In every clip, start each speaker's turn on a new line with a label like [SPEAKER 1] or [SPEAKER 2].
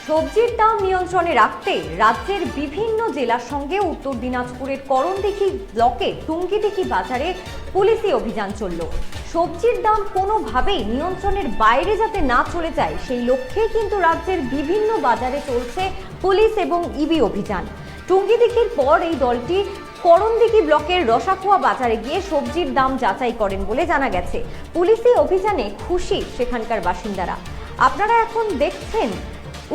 [SPEAKER 1] সবজির দাম নিয়ন্ত্রণে রাখতে রাজ্যের বিভিন্ন জেলার সঙ্গে উত্তর দিনাজপুরের করণদিঘি ব্লকে টুঙ্গিদিঘি বাজারে পুলিশি অভিযান চলল। সবজির দাম কোনোভাবেই নিয়ন্ত্রণের বাইরে যাতে না চলে যায় সেই লক্ষ্যে কিন্তু রাজ্যের বিভিন্ন বাজারে চলছে পুলিশ এবং ইবি অভিযান। টুঙ্গিদিঘির পর এই দলটি করণদিঘি ব্লকের রসাখোয়া বাজারে গিয়ে সবজির দাম যাচাই করেন বলে জানা গেছে। পুলিশি অভিযানে খুশি সেখানকার বাসিন্দারা। আপনারা এখন দেখছেন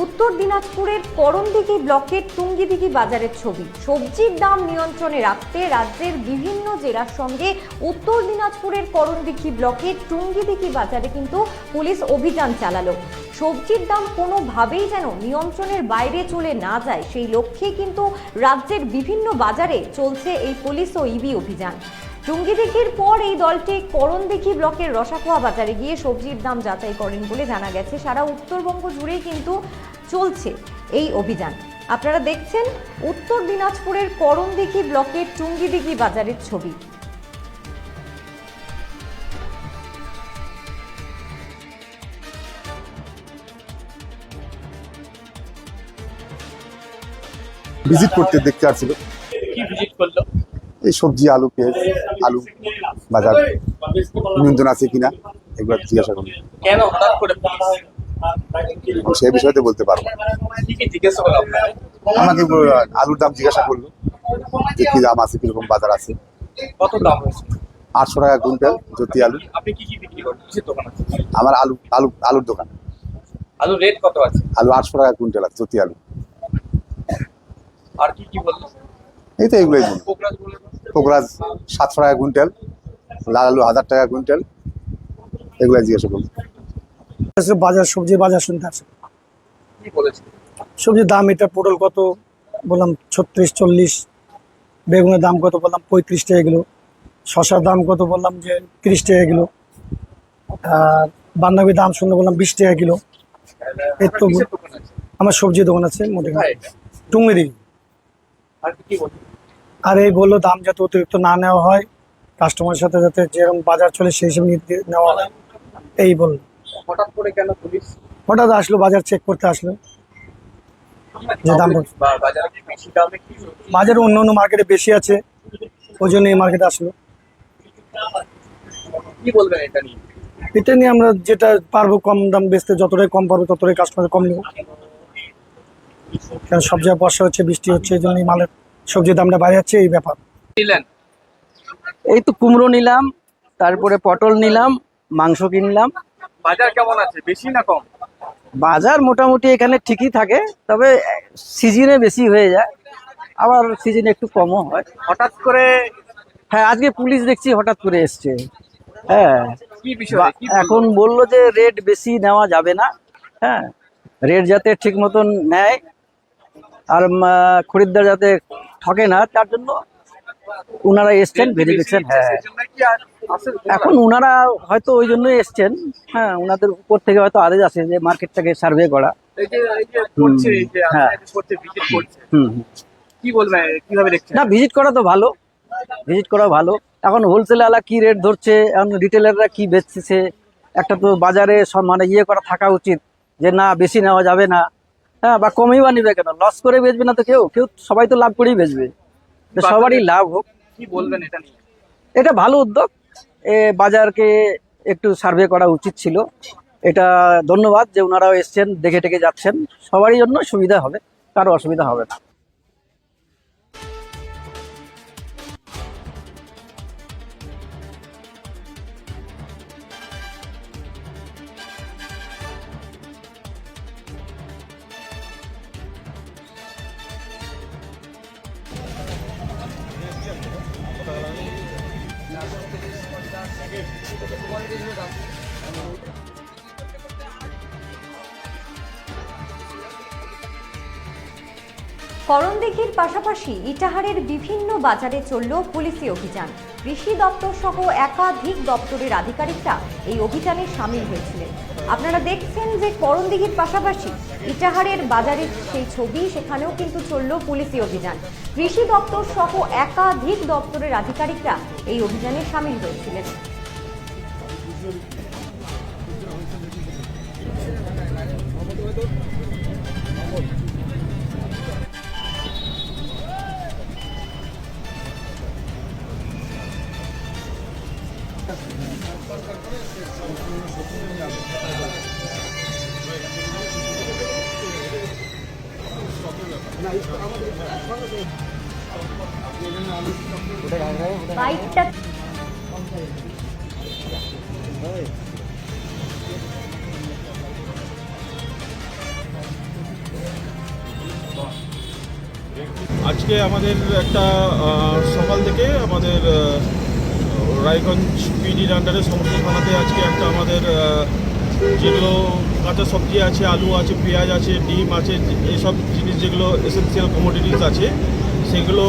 [SPEAKER 1] উত্তর দিনাজপুরের করণদিঘি ব্লকের টুঙ্গিদিঘি বাজারের ছবি। সবজির দাম নিয়ন্ত্রণে রাখতে রাজ্যের বিভিন্ন জেলার সঙ্গে উত্তর দিনাজপুরের করণদিঘি ব্লকের টুঙ্গিদিঘি বাজারে কিন্তু পুলিশ অভিযান চালালো। সবজির দাম কোনোভাবেই যেন নিয়ন্ত্রণের বাইরে চলে না যায় সেই লক্ষ্যে কিন্তু রাজ্যের বিভিন্ন বাজারে চলছে এই পুলিশ ও ইবি অভিযান। টুঙ্গিদিঘির পর এই দলটি করণদিঘি ব্লকের রসাখোয়া বাজারে গিয়ে সবজির দাম যাচাই করেন বলে জানা গেছে। সারা উত্তরবঙ্গ জুড়েই কিন্তু চলছে এই অভিযান। আপনারা দেখছেন উত্তর দিনাজপুরের করণদিঘি ব্লকের টুঙ্গিদিঘি বাজারের ছবি।
[SPEAKER 2] ভিজিট করতে দেখতে আসছিল।
[SPEAKER 3] কি ভিজিট করলো?
[SPEAKER 2] এই সবজি, আলু, পেঁয়াজ, আলু বাজার নিয়ন্ত্রণ আছে কিনা একবার জিজ্ঞাসা করুন।
[SPEAKER 3] কেন হঠাৎ করে
[SPEAKER 2] সে বিষয়তে বলতে পারবো।
[SPEAKER 3] কি কি জিজ্ঞাসা করলো আপনাকে?
[SPEAKER 2] আমাকে আলুর দাম জিজ্ঞাসা করলো যে কি দাম আছে, কিরকম বাজার আছে।
[SPEAKER 3] কত দাম হয়েছে?
[SPEAKER 2] 800 টাকা কুইন্টাল জ্যোতি আলু।
[SPEAKER 3] আপনি কি কি বিক্রি করেন? কিসের দোকান আছে?
[SPEAKER 2] আমার আলুর দোকান।
[SPEAKER 3] আলু রেট কত আছে?
[SPEAKER 2] আলু 800 টাকা কুইন্টাল আছে, জ্যোতি আলু।
[SPEAKER 3] আর কি কি বললো?
[SPEAKER 2] এই তো এগুলোই বলুন।
[SPEAKER 3] পোকরাজ বলে
[SPEAKER 2] পোকরাজ 700 টাকা কুইন্টাল, লাল আলু 1000 টাকা কুইন্টাল, এগুলাই জিজ্ঞাসা করলো।
[SPEAKER 4] বাজার সবজির বাজার শুনতে আছে।
[SPEAKER 3] কি বলেছে?
[SPEAKER 4] সবজির দাম এটা পটল কত বললাম 36-40, বেগুনের দাম কত বললাম 35 টাকা কিলো, শসার দাম কত বললাম যে 30 টাকা কিলো, আর বাঁধাকপির দাম শুনলে বললাম 20 টাকা কিলো। এই তো
[SPEAKER 3] কিসের দোকান আছে?
[SPEAKER 4] আমার সবজির দোকান আছে মোটামুটি
[SPEAKER 3] কোথায় এটা?
[SPEAKER 4] টুঙ্গিদিঘি।
[SPEAKER 3] আর কি বললো?
[SPEAKER 4] আর এই বললো দাম যাতে অতিরিক্ত না নেওয়া হয়, কাস্টমারের সাথে যাতে যেরকম বাজার চলে সেই হিসেবে নেওয়া হয়, এই বললো।
[SPEAKER 3] হঠাৎ করে কেন পুলিশ?
[SPEAKER 4] হঠাৎ আসলো, বাজার চেক করতে আসলো যে দাম বলছে।
[SPEAKER 3] বাজারে কি বেশি দামে কি সবজি?
[SPEAKER 4] বাজারে অন্য অন্য মার্কেটে বেশি আছে, ওই জন্য এই মার্কেটে আসলো।
[SPEAKER 3] কি বলবেন এটা নিয়ে?
[SPEAKER 4] এটা নিয়ে আমরা যেটা পারবো কম দাম বেচতে, যতটাই কম পারবো ততটাই কাস্টমার কম নেবো। কারণ সব জায়গায় বর্ষা হচ্ছে, বৃষ্টি হচ্ছে, এই জন্য মালের সবজির দামটা বাইরে যাচ্ছে, এই ব্যাপার।
[SPEAKER 3] নিলেন?
[SPEAKER 5] এই তো কুমড়ো নিলাম, তারপরে পটল নিলাম, মাংস কিনলাম।
[SPEAKER 3] বাজার কেমন আছে? বেশি না কম?
[SPEAKER 5] বাজার মোটামুটি এখানে ঠিকই থাকে, তবে সিজনে বেশি হয়ে যায়, আবার সিজনে একটু কমও হয়।
[SPEAKER 3] হঠাৎ করে
[SPEAKER 5] হ্যাঁ, আজকে পুলিশ দেখছি হঠাৎ করে এসছে। হ্যাঁ,
[SPEAKER 3] কি বিষয়? কি
[SPEAKER 5] এখন বললো যে রেট বেশি নেওয়া যাবে না। হ্যাঁ, রেট যাতে ঠিক মতন নেয় আর খরিদ্দার যাতে ঠকে না, তার জন্য উনারা এসছেন, ভেরিফিকেশন। হ্যাঁ, এখন উনারা হয়তো ওই জন্যই এসছেন। হ্যাঁ, উনাদের উপর থেকে হয়তো আদেশ আছে যে মার্কেটটাকে সার্ভে করা।
[SPEAKER 3] এই যে করছে, এই যে
[SPEAKER 5] হ্যাঁ।
[SPEAKER 3] করছে, ভিজিট করছে,
[SPEAKER 5] হুম।
[SPEAKER 3] কি বলবেন? কিভাবে দেখছেন?
[SPEAKER 5] না, ভিজিট করা তো ভালো, ভিজিট করা ভালো। এখন হোলসেলাররা কি রেট ধরছে, এখন রিটেলাররা কি বেচছে, একটা তো বাজারে সব মানে ইয়ে করা থাকা উচিত যে না বেশি নেওয়া যাবে না। হ্যাঁ, বা কমই বা নিবে কেন? লস করে বেচবে না তো কেউ, সবাই তো লাভ করেই বেচবে। তো সবারই লাভ হোক।
[SPEAKER 3] কি বলবেন এটা নিয়ে?
[SPEAKER 5] এটা ভালো উদ্যোগ, বাজারকে একটু সার্ভে করা উচিত ছিল। এটা ধন্যবাদ যে ওনারাও এসছেন, দেখে টেকে যাচ্ছেন। সবারই জন্য সুবিধা হবে, কারো অসুবিধা হবে না।
[SPEAKER 1] করণদিঘির পাশাপাশি ইটাহারের বিভিন্ন বাজারে চলল পুলিশি অভিযান। কৃষি দপ্তর সহ একাধিক দপ্তরের আধিকারিকরা এই অভিযানে সামিল হয়েছিলেন। আপনারা দেখছেন যে করণদিঘির পাশাপাশি ইটাহারের বাজারের সেই ছবি, সেখানেও কিন্তু চলল পুলিশি অভিযান। কৃষি দপ্তর সহ একাধিক দপ্তরের আধিকারিকরা এই অভিযানে সামিল হয়েছিলেন। বাইকটা
[SPEAKER 6] আজকে আমাদের একটা সকাল থেকে আমাদের রায়গঞ্জ পিডির আন্ডারে সমস্ত থানাতে আজকে একটা আমাদের যেগুলো কাঁচা সবজি আছে, আলু আছে, পেঁয়াজ আছে, ডিম আছে, এইসব জিনিস যেগুলো এসেন্সিয়াল কমোডিটিস আছে সেগুলো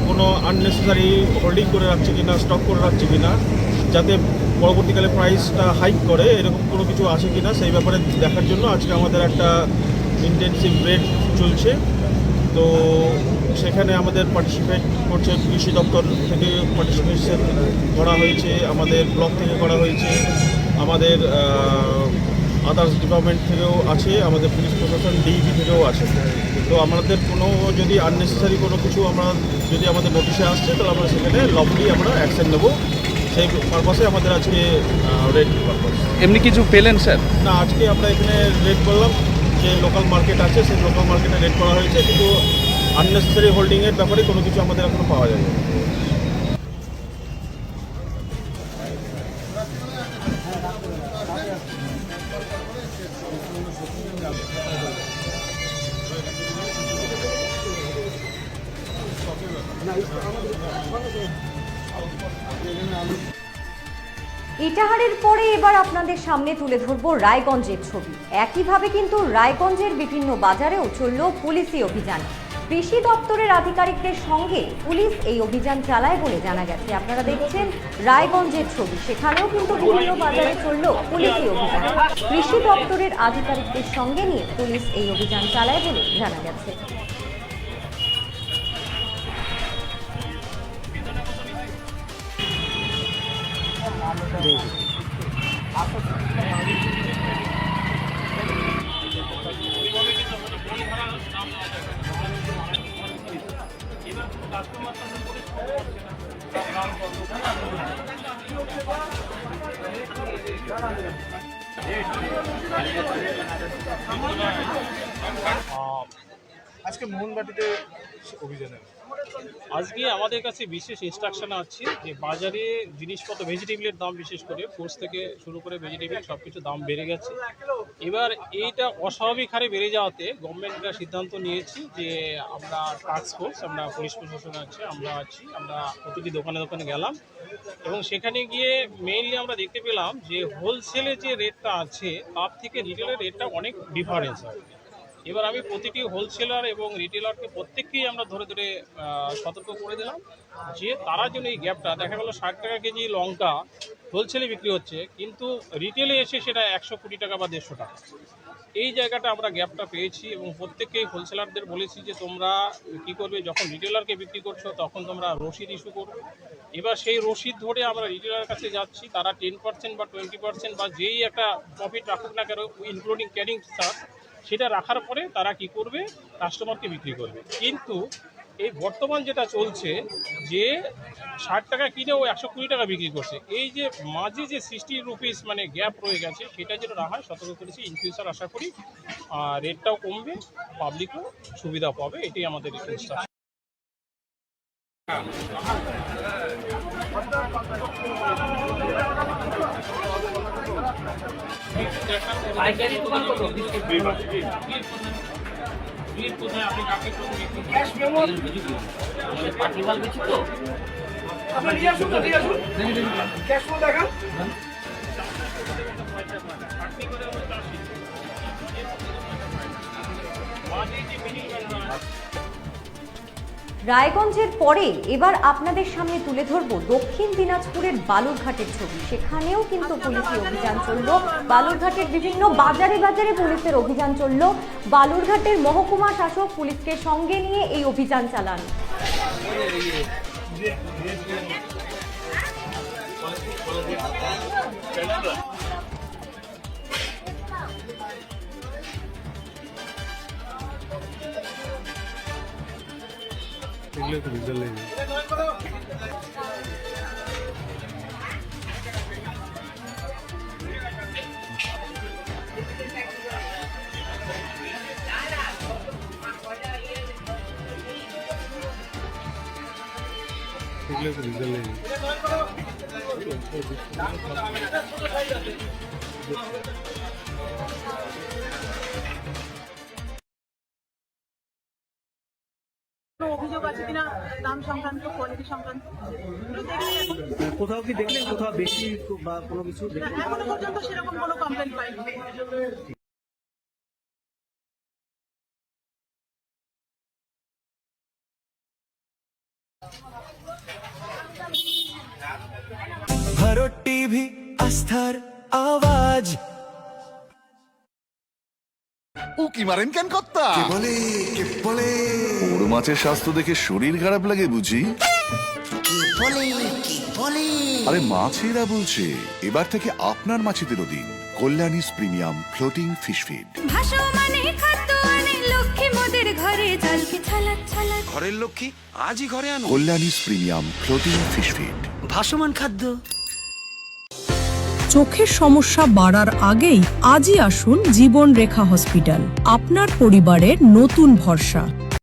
[SPEAKER 6] কোনো আননেসেসারি হোল্ডিং করে রাখছে কিনা, স্টক করে রাখছে কিনা, যাতে পরবর্তীকালে প্রাইসটা হাইক করে এরকম কোনো কিছু আছে কিনা সেই ব্যাপারে দেখার জন্য আজকে আমাদের একটা ইন্টেনসিভ রেড চলছে। তো সেখানে আমাদের পার্টিসিপেট করছে কৃষি দপ্তর থেকে পার্টিসিপেশন করা হয়েছে, আমাদের ব্লক থেকে করা হয়েছে, আমাদের আদার্স ডিপার্টমেন্ট থেকেও আছে, আমাদের পুলিশ প্রশাসন ডিইপি থেকেও আছে। তো আমাদের কোনো যদি আননেসেসারি কোনো কিছু যদি আমাদের নোটিশে আসছে তাহলে আমরা সেখানে লবলি আমরা অ্যাকশন নেব। সেই পারপাসে আমাদের আজকে রেড পারপাস।
[SPEAKER 3] এমনি কিছু পেলেন স্যার?
[SPEAKER 6] না, আজকে আমরা এখানে রেড করলাম, যে লোকাল মার্কেট আছে সেই লোকাল মার্কেটে রেড করা হয়েছে, কিন্তু আননেসেসারি হোল্ডিংয়ের ব্যাপারে কোনো কিছু আমাদের এখনো পাওয়া যাবে না।
[SPEAKER 1] ইটাহারের পরে এবার আপনাদের সামনে তুলে ধরবো রায়গঞ্জের ছবি। একইভাবে কিন্তু রায়গঞ্জের বিভিন্ন বাজারেও চলল পুলিশি অভিযান। কৃষি দপ্তরের আধিকারিকদের সঙ্গে পুলিশ এই অভিযান চালায় বলে জানা গেছে। আপনারা দেখছেন রায়গঞ্জের ছবি, সেখানেও কিন্তু বিভিন্ন বাজারে চলল পুলিশি অভিযান। কৃষি দপ্তরের আধিকারিকদের সঙ্গে নিয়ে পুলিশ এই অভিযান চালায় বলে জানা গেছে।
[SPEAKER 7] আজকে মোহনবাটিতে অভিযানে
[SPEAKER 8] আজকে আমাদের কাছে বিশেষ ইনস্ট্রাকশন আছে যে বাজারে জিনিসপত্র ভেজিটেবলের দাম বিশেষ করে ফ্রুটস থেকে শুরু করে ভেজিটেবল সব কিছু দাম বেড়ে গেছে। এবার এইটা অস্বাভাবিক হারে বেড়ে যাওয়াতে গভর্নমেন্ট একটা সিদ্ধান্ত নিয়েছি যে আমরা টাস্ক ফোর্স, আমরা পুলিশ প্রশাসন আছে, আমরা প্রতিটি দোকানে দোকানে গেলাম এবং সেখানে গিয়ে মেইনলি আমরা দেখতে পেলাম যে হোলসেলে যে রেটটা আছে তার থেকে রিটেলের রেটটা অনেক ডিফারেন্স হয়। এবার আমি প্রতিটি হোলসেলার এবং রিটেলারকে প্রত্যেককেই আমরা ধরে ধরে সতর্ক করে দিলাম যে তারা যেন এই গ্যাপটা, দেখা গেলো 60 টাকা কেজি লঙ্কা হোলসেলে বিক্রি হচ্ছে কিন্তু রিটেলে এসে সেটা 120 টাকা বা 150 টাকা, এই জায়গাটা আমরা গ্যাপটা পেয়েছি এবং প্রত্যেককেই হোলসেলারদের বলেছি যে তোমরা কী করবে, যখন রিটেলারকে বিক্রি করছো তখন তোমরা রসিদ ইস্যু করবে। এবার সেই রসিদ ধরে আমরা রিটেলার কাছে যাচ্ছি, তারা 10% বা 20% বা যেই একটা প্রফিট রাখুক না কেন ইনক্লুডিং ক্যারিং চার্জ, সেটা রাখার পরে তারা কি করবে, কাস্টমারকে বিক্রি করবে। কিন্তু এই বর্তমান যেটা চলছে যে 60 টাকা কিনেও 120 টাকা বিক্রি করছে, এই যে মাঝে যে 60 রুপিস মানে গ্যাপ রয়ে গেছে সেটা যেন না হয় সতর্ক করেছি। ইন ফিউচার আশা করি রেটটাও কমবে, পাবলিকও সুবিধা পাবে, এটাই আমাদের ইনস্ট্রাকশন।
[SPEAKER 1] রায়গঞ্জের পরে এবার আপনাদের সামনে তুলে ধরবো দক্ষিণ দিনাজপুরের বালুরঘাটের ছবি। সেখানেও কিন্তু পুলিশি অভিযান চললো। বালুরঘাটের বিভিন্ন বাজারে বাজারে পুলিশের অভিযান চললো। বালুরঘাটের মহকুমা শাসক পুলিশকে সঙ্গে নিয়ে এই অভিযান চালান।
[SPEAKER 7] এগুলো তো রেজাল্ট নেই। দেখলে তো রেজাল্ট নেই
[SPEAKER 9] কোনো অভিযোগ আছে কিনা দাম সংক্রান্ত কোয়ালিটি সংক্রান্ত এগুলো দেখলে এখন
[SPEAKER 10] কোথাও কি দেখলেন কোথাও বেশি বা কোনো কিছু
[SPEAKER 9] এখনো পর্যন্ত সেরকম কোনো কমপ্লেন পাইনি।
[SPEAKER 11] ভারত টিভি আস্থার আওয়াজ।
[SPEAKER 12] উকি মারেন কেন কর্তা?
[SPEAKER 11] কে বলে
[SPEAKER 12] বড় মাছের স্বাস্থ্য দেখে শরীর খারাপ লাগে বুঝি? আরে মাছেরা বলছে এবার থেকে আপনার মাছেদেরও দিন কল্যাণীস প্রিমিয়াম ফ্লোটিং ফিশ ফিড।
[SPEAKER 11] ঘরের লক্ষ্মী আজই ঘরে আনো
[SPEAKER 12] কল্যাণীস প্রিমিয়াম ফ্লোটিং ফিশ ফিড।
[SPEAKER 11] ভাসমান খাদ্য।
[SPEAKER 13] চোখের সমস্যা বাড়ার আগেই আজই আসুন জীবন রেখা হসপিটাল, আপনার পরিবারের নতুন ভরসা।